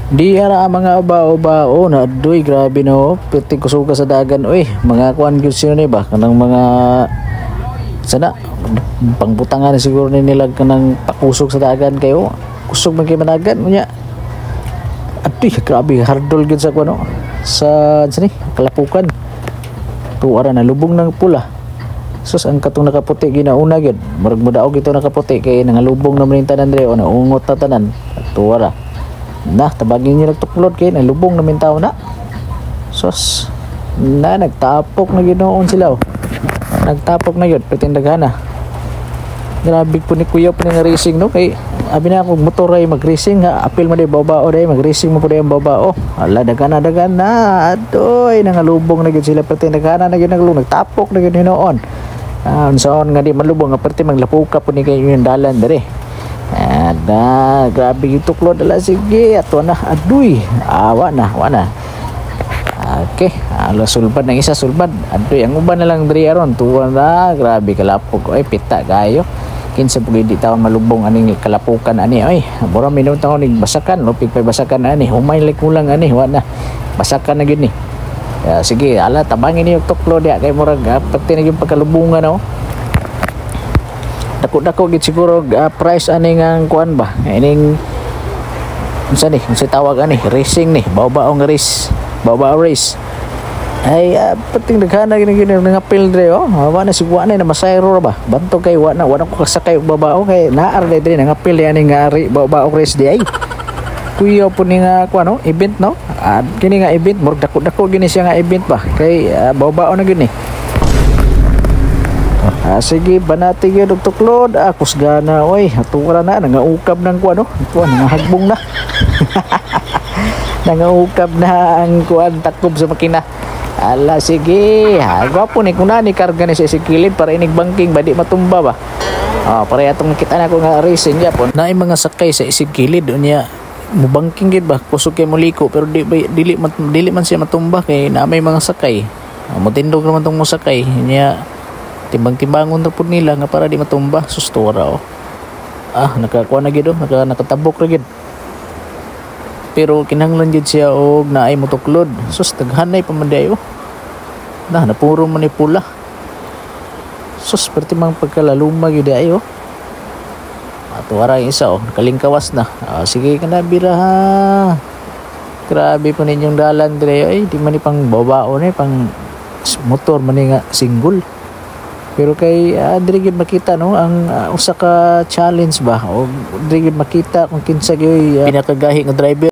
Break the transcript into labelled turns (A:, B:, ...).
A: Di ara mga bao-bao na adoy grabe no piti kusuga sa dagan oy mga kuan gyud sino ni ba kanang mga sana pangbutangan siguro ni nila kanang pakusog sa dagan kayo kusog man kay managan unya adoy grabe hardol gyud sa kuan no sa sini Kalapukan tuara na lubong ng pula sus ang katong nakaputi ginauna gyud murag mudaog ito nakaputi kay nangalubong naman yung tanan dire o naungot ta tanan tuara nah tabagin niya nagtuklod kay nalubong namin tao na sos na nagtapok na ginoon sila nagtapok na yun petindagana grabe po ni kuya po nga racing no kay abi na akong motor ay mag racing ha apil mo day babao day mag racing mo po day ang babao ala dagana adoy nangalubong na gid sila petindagana na gid nagtapok na gid hinoon unsaon nga di malubong nga perti maglapuka po ni kay yung dalan dere ada grabe gitu klod ala sige ato na aduy wana okay ala sulbad ng isa sulbad aduy ang uban na lang diri aron tuwa na grabe kalapog oy pita kayo kinsa pug di taon malubong aning Kalapukan ani oy mura minut taon ning basakan lupig pay basakan ani humay like kulang ani wana basakan na gyud ni sige ala tabangin niyo tuklod ya kay murag pati na yung pagkalubungan no dako gid siguro price ani nga kuan ba ining unsa ni unsa tawag ani racing ni babaong race ay pating daghana gini nga apil dire wa na sigwa na masayro ba banto kay wa na ko kasakay og babao kay naar dire nga apil ani nga babaong race di ay kuya po ni nga kuan no event no kini nga event murag dako gini siya nga event ba kay babao na gini sige banati gyud og tuklod kusgana oy atuwa na nangaukab nang kuan no kuan nangahagbong na nangaukab na ang kuan takob sa makina ala sige gwapo ni kuna ni karga ni sa sikilid para inig banking badi matumba ba para atong nakita na ko nga racing gyapon na mga sakay sa isigilid unya mo banking gid ba kusog kay moliko pero dili man siya matumba kay na may mga sakay motindog naman tong mosakay niya timbang-timbangon na po nila nga para di matumba sustora nakakuha na gid nakatabok ra gid pero kinahanglan gid siya og naay motuklod sus taghanay pa man dayo napuro man ni pula sus perti mang pagkalaluma gid ayo ato ara isa nakalingkawas na sige kana bira ha grabe po ninyong dalan dire ay di man ni pang babao ni pang motor man nga single pero kay diri gid makita no ang usa ka challenge ba o diri gid makita kung kinsa gyud pinakagahi nga driver